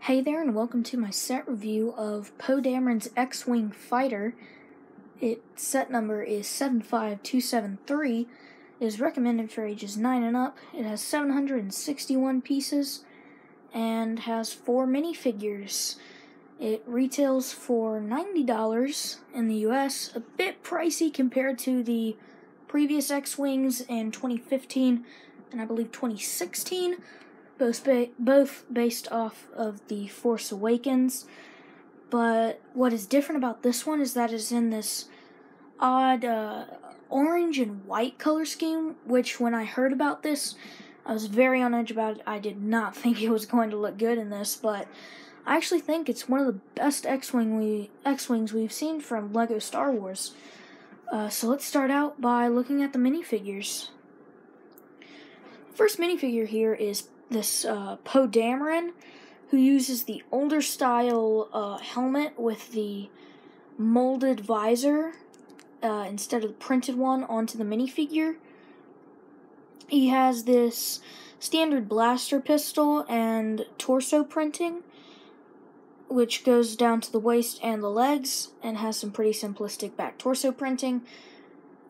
Hey there, and welcome to my set review of Poe Dameron's X-Wing Fighter. Its set number is 75273. It is recommended for ages 9 and up. It has 761 pieces and has 4 minifigures. It retails for $90 in the US, a bit pricey compared to the previous X-Wings in 2015 and I believe 2016. Both based off of The Force Awakens. But what is different about this one is that it's in this odd orange and white color scheme, which when I heard about this, I was very on edge about it. I did not think it was going to look good in this, but I actually think it's one of the best X-Wings we've seen from LEGO Star Wars. So let's start out by looking at the minifigures. First minifigure here is this Poe Dameron, who uses the older style helmet with the molded visor instead of the printed one onto the minifigure. He has this standard blaster pistol and torso printing, which goes down to the waist and the legs, and has some pretty simplistic back torso printing.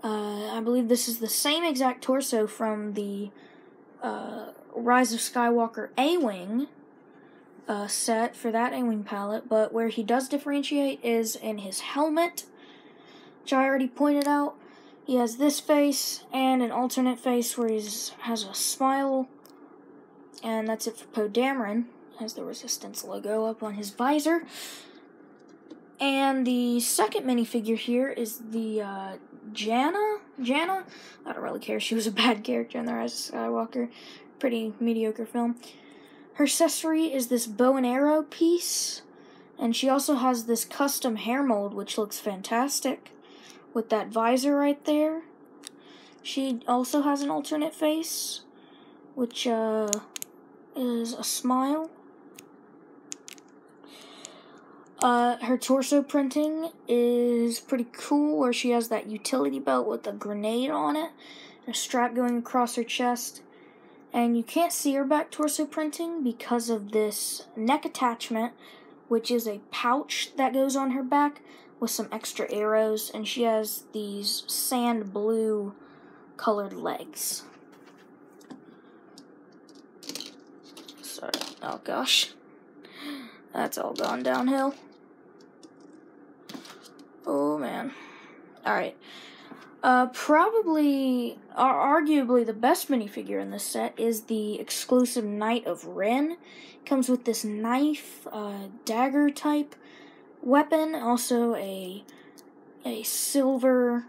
I believe this is the same exact torso from the Rise of Skywalker A-Wing set for that A-Wing palette, but where he does differentiate is in his helmet, which I already pointed out. He has this face and an alternate face where he has a smile, and that's it for Poe Dameron. Has the Resistance logo up on his visor. And the second minifigure here is the Jannah? I don't really care. She was a bad character in The Rise of Skywalker. Pretty mediocre film. Her accessory is this bow and arrow piece, and she also has this custom hair mold, which looks fantastic, with that visor right there. She also has an alternate face, which is a smile. Her torso printing is pretty cool, where she has that utility belt with a grenade on it, and a strap going across her chest. And you can't see her back torso printing because of this neck attachment, which is a pouch that goes on her back with some extra arrows, and she has these sand blue colored legs. Sorry. Oh gosh. That's all gone downhill. Oh man. Alright. Probably, arguably the best minifigure in this set is the exclusive Knight of Ren. Comes with this knife, dagger type weapon, also a silver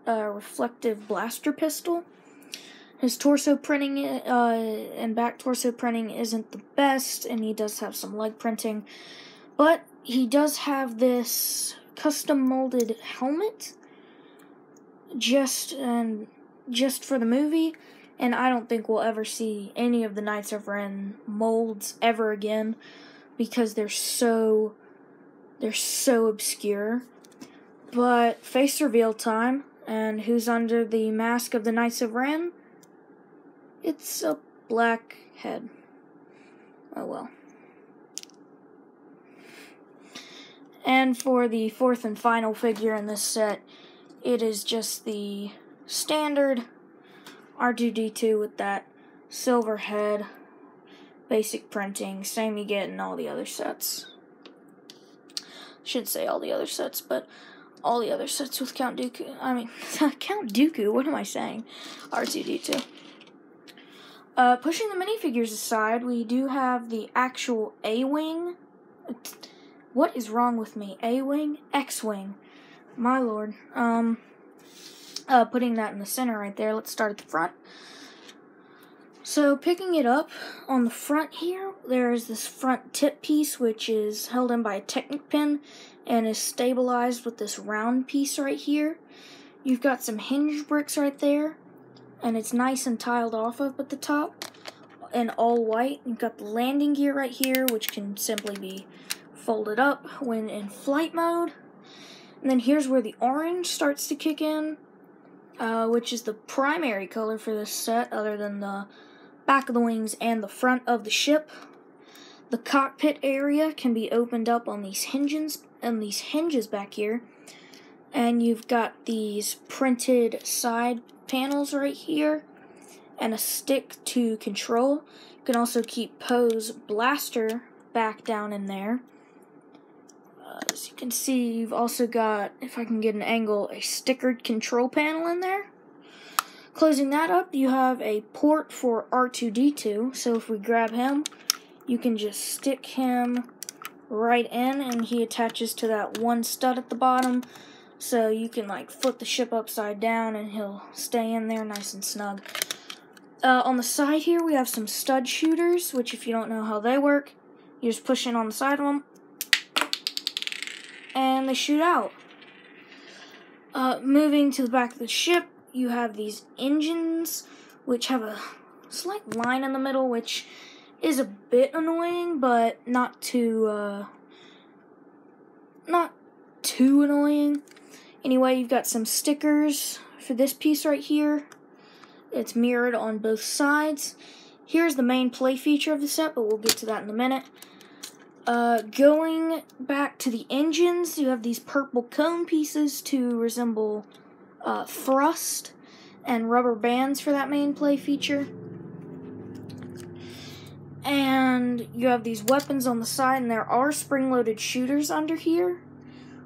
reflective blaster pistol. His torso printing and back torso printing isn't the best, and he does have some leg printing, but he does have this custom molded helmet just for the movie, and I don't think we'll ever see any of the Knights of Ren molds ever again because they're so obscure. But face reveal time, and who's under the mask of the Knights of Ren? It's a black head. Oh well. And for the fourth and final figure in this set, it is just the standard R2-D2 with that silver head, basic printing, same you get in all the other sets. Shouldn't say all the other sets, but all the other sets with Count Dooku. I mean, Count Dooku, what am I saying? R2-D2. Pushing the minifigures aside, we do have the actual A-Wing. What is wrong with me? A-Wing? X-Wing. My lord. Putting that in the center right there. Let's start at the front. So, picking it up on the front here, there is this front tip piece, which is held in by a Technic pin and is stabilized with this round piece right here. You've got some hinge bricks right there, and it's nice and tiled off up at the top, and all white. You've got the landing gear right here, which can simply be folded up when in flight mode. And then here's where the orange starts to kick in, which is the primary color for this set, other than the back of the wings and the front of the ship. The cockpit area can be opened up on these hinges back here. And you've got these printed side panels right here and a stick to control. You can also keep Poe's blaster back down in there. As you can see, you've also got, if I can get an angle, a stickered control panel in there. Closing that up, you have a port for R2-D2, so if we grab him, you can just stick him right in, and he attaches to that one stud at the bottom, so you can like flip the ship upside down and he'll stay in there nice and snug. On the side here, we have some stud shooters, which if you don't know how they work, you just push in on the side of them, and they shoot out. Moving to the back of the ship, you have these engines, which have a slight line in the middle, which is a bit annoying, but not too annoying. Anyway, you've got some stickers for this piece right here. It's mirrored on both sides. Here's the main play feature of the set, but we'll get to that in a minute. Going back to the engines, you have these purple cone pieces to resemble thrust and rubber bands for that main play feature. And you have these weapons on the side, and there are spring-loaded shooters under here,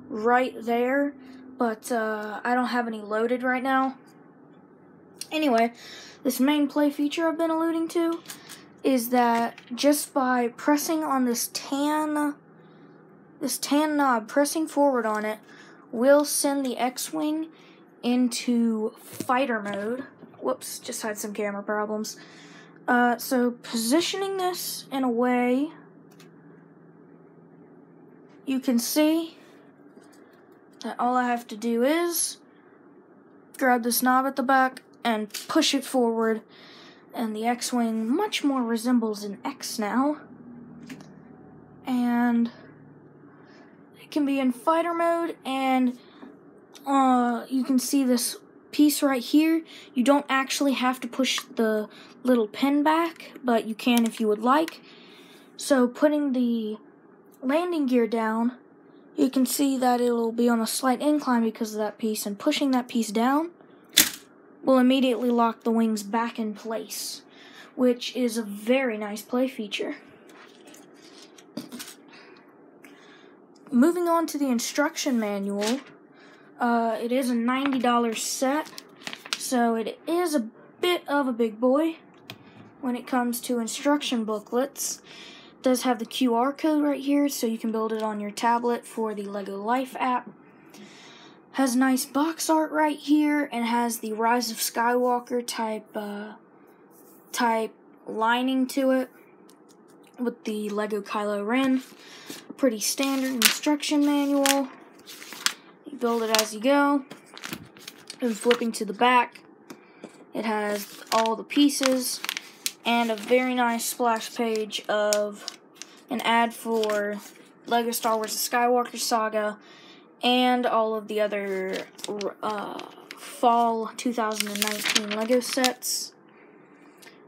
right there, but I don't have any loaded right now. Anyway, this main play feature I've been alluding to is that just by pressing on this tan knob, pressing forward on it, will send the X-Wing into fighter mode. Whoops, just had some camera problems. So positioning this in a way, you can see that all I have to do is grab this knob at the back and push it forward, and the X-Wing much more resembles an X now. And it can be in fighter mode, and you can see this piece right here. You don't actually have to push the little pin back, but you can if you would like. So putting the landing gear down, you can see that it'll be on a slight incline because of that piece, and pushing that piece down will immediately lock the wings back in place, which is a very nice play feature. Moving on to the instruction manual, it is a $90 set, so it is a bit of a big boy when it comes to instruction booklets. It does have the QR code right here, so you can build it on your tablet for the LEGO Life app. Has nice box art right here, and has the Rise of Skywalker type lining to it with the Lego Kylo Ren. Pretty standard instruction manual. You build it as you go. And flipping to the back, it has all the pieces and a very nice splash page of an ad for Lego Star Wars The Skywalker Saga and all of the other fall 2019 Lego sets.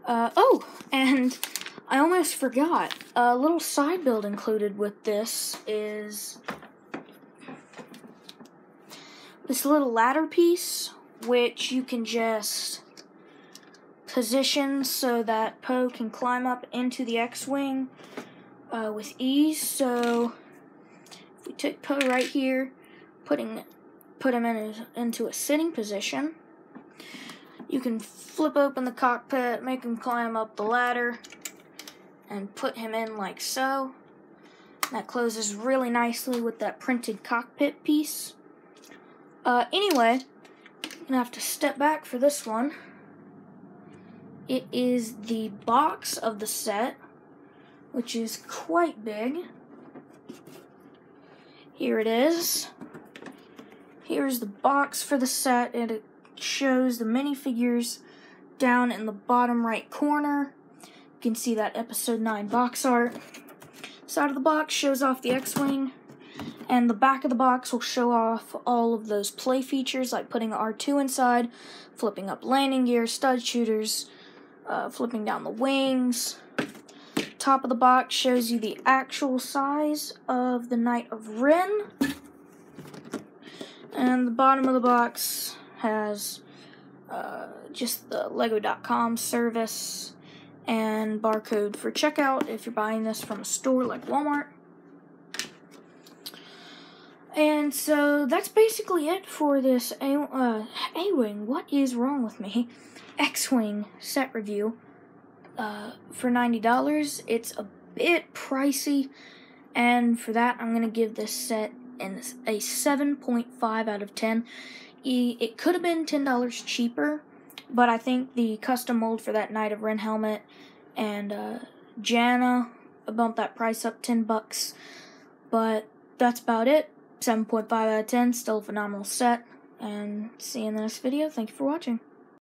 Oh, and I almost forgot. A little side build included with this is this little ladder piece, which you can just position so that Poe can climb up into the X-Wing with ease. So if we took Poe right here, put him into a sitting position, you can flip open the cockpit, make him climb up the ladder, and put him in like so. That closes really nicely with that printed cockpit piece. Anyway, I'm gonna have to step back for this one. It is the box of the set, which is quite big. Here it is. Here's the box for the set, and it shows the minifigures down in the bottom right corner. You can see that Episode 9 box art. Side of the box shows off the X-Wing, and the back of the box will show off all of those play features, like putting R2 inside, flipping up landing gear, stud shooters, flipping down the wings, top of the box shows you the actual size of the Knight of Ren. And the bottom of the box has just the Lego.com service and barcode for checkout if you're buying this from a store like Walmart. And so that's basically it for this A-Wing, what is wrong with me? X-Wing set review for $90. It's a bit pricey, and for that I'm going to give this set a 7.5 out of 10. It could have been $10 cheaper, but I think the custom mold for that Knight of Ren helmet and Janna bumped that price up $10. But that's about it. 7.5 out of 10, still a phenomenal set. And see you in the next video. Thank you for watching.